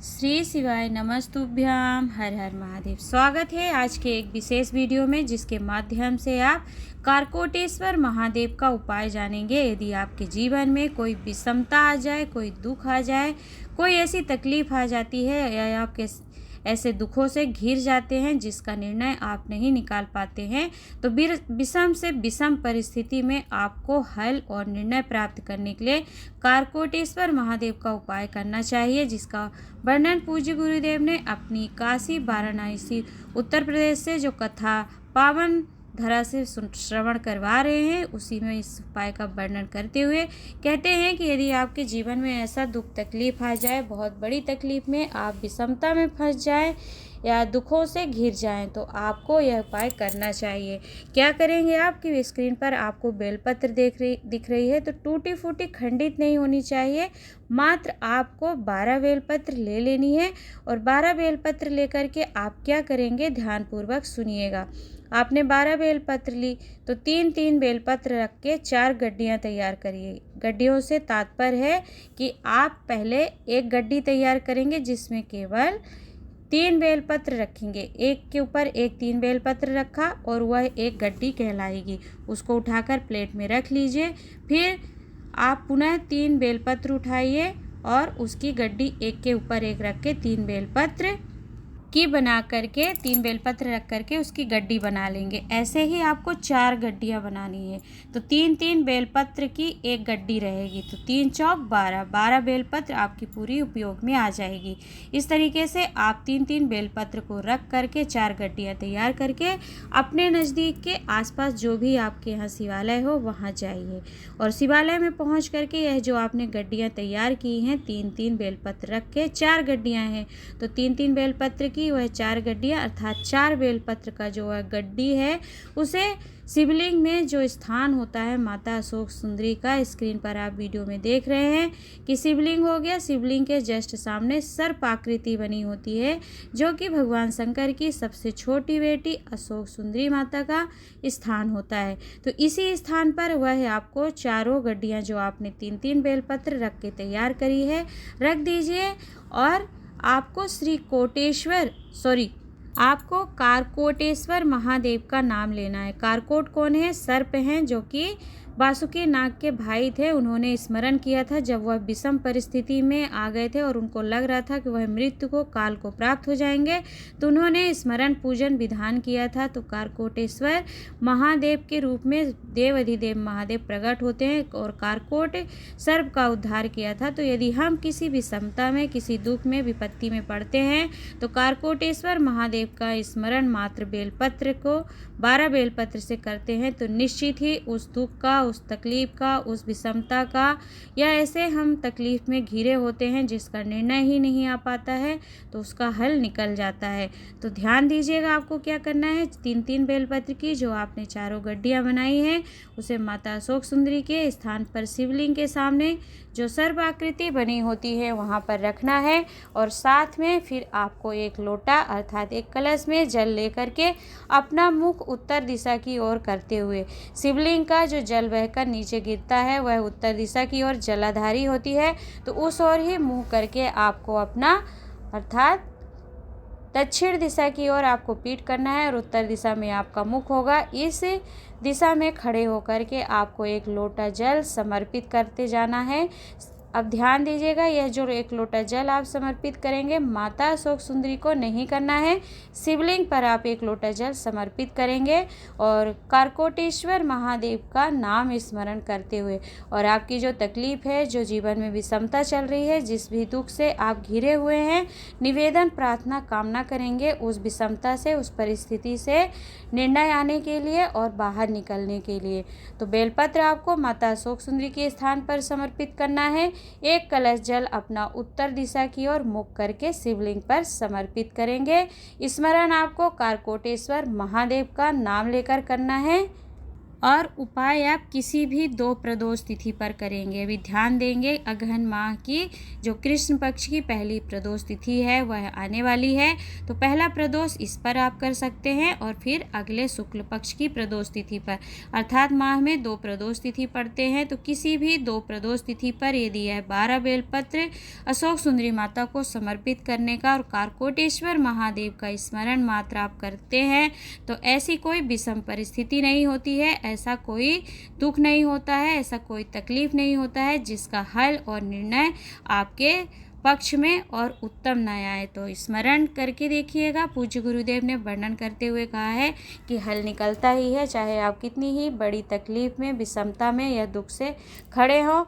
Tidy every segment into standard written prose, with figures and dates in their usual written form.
श्री शिवाय नमस्तुभ्याम। हर हर महादेव। स्वागत है आज के एक विशेष वीडियो में, जिसके माध्यम से आप कारकोटेश्वर महादेव का उपाय जानेंगे। यदि आपके जीवन में कोई विषमता आ जाए, कोई दुख आ जाए, कोई ऐसी तकलीफ आ जाती है या आपके ऐसे दुखों से घिर जाते हैं जिसका निर्णय आप नहीं निकाल पाते हैं, तो विषम से विषम परिस्थिति में आपको हल और निर्णय प्राप्त करने के लिए कारकोटेश्वर महादेव का उपाय करना चाहिए, जिसका वर्णन पूज्य गुरुदेव ने अपनी काशी वाराणसी उत्तर प्रदेश से जो कथा पावन धरा से श्रवण करवा रहे हैं, उसी में इस उपाय का वर्णन करते हुए कहते हैं कि यदि आपके जीवन में ऐसा दुख तकलीफ आ जाए, बहुत बड़ी तकलीफ में आप विषमता में फंस जाएं या दुखों से घिर जाएं, तो आपको यह उपाय करना चाहिए। क्या करेंगे? आपकी स्क्रीन पर आपको बेलपत्र दिख रही है, तो टूटी फूटी खंडित नहीं होनी चाहिए। मात्र आपको 12 बेलपत्र ले लेनी है और 12 बेलपत्र लेकर के आप क्या करेंगे, ध्यानपूर्वक सुनिएगा। आपने 12 बेलपत्र ली तो 3-3 बेलपत्र रख के 4 गड्डियाँ तैयार करिए। गड्डियों से तात्पर्य है कि आप पहले एक गड्डी तैयार करेंगे जिसमें केवल 3 बेलपत्र रखेंगे। एक के ऊपर एक 3 बेलपत्र रखा और वह एक गड्डी कहलाएगी। उसको उठाकर प्लेट में रख लीजिए। फिर आप पुनः 3 बेलपत्र उठाइए और उसकी गड्डी एक के ऊपर एक रख के 3 बेलपत्र की बना करके 3 बेलपत्र रख करके उसकी गड्डी बना लेंगे। ऐसे ही आपको 4 गड्डियाँ बनानी है, तो 3-3 बेलपत्र की एक गड्डी रहेगी, तो 3 चौक 12 बेलपत्र आपकी पूरी उपयोग में आ जाएगी। इस तरीके से आप 3-3 बेलपत्र को रख करके 4 गड्डियाँ तैयार करके अपने नज़दीक के आसपास जो भी आपके यहाँ शिवालय हो वहाँ जाइए और शिवालय में पहुँच करके यह जो आपने गड्डियाँ तैयार की हैं, 3-3 बेलपत्र रख के 4 गड्डियाँ हैं, तो 3-3 बेलपत्र की वह 4 गड्डियाँ अर्थात 4 बेलपत्र का जो वह गड्डी है, उसे शिवलिंग में जो स्थान होता है माता अशोक सुंदरी का, स्क्रीन पर आप वीडियो में देख रहे हैं कि शिवलिंग हो गया। शिवलिंग के जस्ट सामने सर्प आकृति बनी होती है, जो कि भगवान शंकर की सबसे छोटी बेटी अशोक सुंदरी माता का स्थान होता है। तो इसी स्थान पर वह आपको चारों गड्डियाँ जो आपने 3-3 बेलपत्र रख के तैयार करी है रख दीजिए और आपको कारकोटेश्वर महादेव का नाम लेना है। कारकोट कौन है? सर्प हैं, जो कि वासुकी नाग के भाई थे। उन्होंने स्मरण किया था जब वह विषम परिस्थिति में आ गए थे और उनको लग रहा था कि वह मृत्यु को काल को प्राप्त हो जाएंगे, तो उन्होंने स्मरण पूजन विधान किया था। तो कारकोटेश्वर महादेव के रूप में देव अधिदेव महादेव प्रकट होते हैं और कारकोट सर्प का उद्धार किया था। तो यदि हम किसी विषमता में, किसी दुख में, विपत्ति में पड़ते हैं, तो कारकोटेश्वर महादेव का स्मरण मात्र बेलपत्र को 12 बेलपत्र से करते हैं, तो निश्चित ही उस दुख का, उस तकलीफ का, उस विषमता का, या ऐसे हम तकलीफ में घिरे होते हैं जिसका निर्णय ही नहीं आ पाता है, तो उसका हल निकल जाता है। तो ध्यान दीजिएगा, आपको क्या करना है, 3-3 बेलपत्र की जो आपने चारों गड्डियाँ बनाई हैं, उसे माता अशोक सुंदरी के स्थान पर शिवलिंग के सामने जो सर्प आकृति बनी होती है वहाँ पर रखना है और साथ में फिर आपको एक लोटा अर्थात एक कलश में जल लेकर के अपना मुख उत्तर दिशा की ओर करते हुए, शिवलिंग का जो जल बहकर नीचे गिरता है वह उत्तर दिशा की ओर जलाधारी होती है, तो उस ओर ही मुँह करके आपको अपना अर्थात दक्षिण दिशा की ओर आपको पीठ करना है और उत्तर दिशा में आपका मुख होगा। इस दिशा में खड़े होकर के आपको एक लोटा जल समर्पित करते जाना है। अब ध्यान दीजिएगा, यह जो एक लोटा जल आप समर्पित करेंगे, माता अशोक सुंदरी को नहीं करना है, शिवलिंग पर आप एक लोटा जल समर्पित करेंगे और कारकोटेश्वर महादेव का नाम स्मरण करते हुए, और आपकी जो तकलीफ है, जो जीवन में विषमता चल रही है, जिस भी दुख से आप घिरे हुए हैं, निवेदन प्रार्थना कामना करेंगे उस विषमता से, उस परिस्थिति से निर्णय आने के लिए और बाहर निकलने के लिए। तो बेलपत्र आपको माता अशोक सुंदरी के स्थान पर समर्पित करना है। एक कलश जल अपना उत्तर दिशा की ओर मुख करके शिवलिंग पर समर्पित करेंगे। स्मरण आपको कारकोटेश्वर महादेव का नाम लेकर करना है और उपाय आप किसी भी 2 प्रदोष तिथि पर करेंगे। अभी ध्यान देंगे, अगहन माह की जो कृष्ण पक्ष की पहली प्रदोष तिथि है वह आने वाली है, तो पहला प्रदोष इस पर आप कर सकते हैं और फिर अगले शुक्ल पक्ष की प्रदोष तिथि पर, अर्थात माह में 2 प्रदोष तिथि पड़ते हैं। तो किसी भी 2 प्रदोष तिथि पर यदि यह 12 बेलपत्र अशोक सुंदरी माता को समर्पित करने का और कारकोटेश्वर महादेव का स्मरण मात्र आप करते हैं तो ऐसी कोई विषम परिस्थिति नहीं होती है, ऐसा कोई दुख नहीं होता है, ऐसा कोई तकलीफ नहीं होता है जिसका हल और निर्णय आपके पक्ष में और उत्तम न आए। तो स्मरण करके देखिएगा, पूज्य गुरुदेव ने वर्णन करते हुए कहा है कि हल निकलता ही है, चाहे आप कितनी ही बड़ी तकलीफ में, विषमता में या दुख से खड़े हों।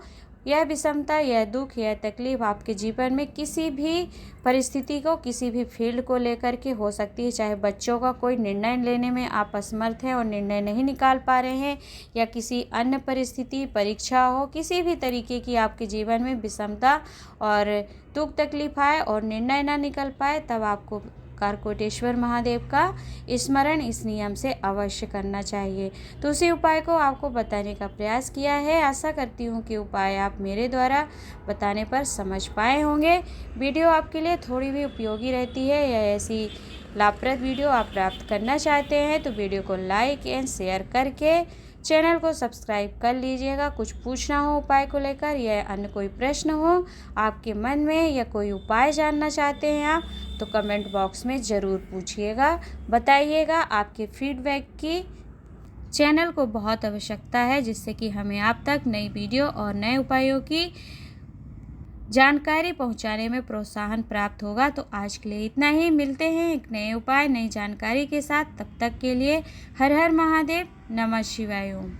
यह विषमता, यह दुख, यह तकलीफ आपके जीवन में किसी भी परिस्थिति को, किसी भी फील्ड को लेकर के हो सकती है। चाहे बच्चों का कोई निर्णय लेने में आप असमर्थ हैं और निर्णय नहीं निकाल पा रहे हैं, या किसी अन्य परिस्थिति, परीक्षा हो, किसी भी तरीके की आपके जीवन में विषमता और दुख तकलीफ आए और निर्णय ना निकल पाए, तब आपको कारकोटेश्वर महादेव का स्मरण इस नियम से अवश्य करना चाहिए। तो उसी उपाय को आपको बताने का प्रयास किया है। आशा करती हूँ कि उपाय आप मेरे द्वारा बताने पर समझ पाए होंगे। वीडियो आपके लिए थोड़ी भी उपयोगी रहती है या ऐसी लाभप्रद वीडियो आप प्राप्त करना चाहते हैं तो वीडियो को लाइक एंड शेयर करके चैनल को सब्सक्राइब कर लीजिएगा। कुछ पूछना हो उपाय को लेकर या अन्य कोई प्रश्न हो आपके मन में या कोई उपाय जानना चाहते हैं आप, तो कमेंट बॉक्स में ज़रूर पूछिएगा, बताइएगा। आपके फीडबैक की चैनल को बहुत आवश्यकता है, जिससे कि हमें आप तक नई वीडियो और नए उपायों की जानकारी पहुंचाने में प्रोत्साहन प्राप्त होगा। तो आज के लिए इतना ही, मिलते हैं एक नए उपाय, नई जानकारी के साथ। तब तक के लिए हर हर महादेव, नमः शिवाय ओम।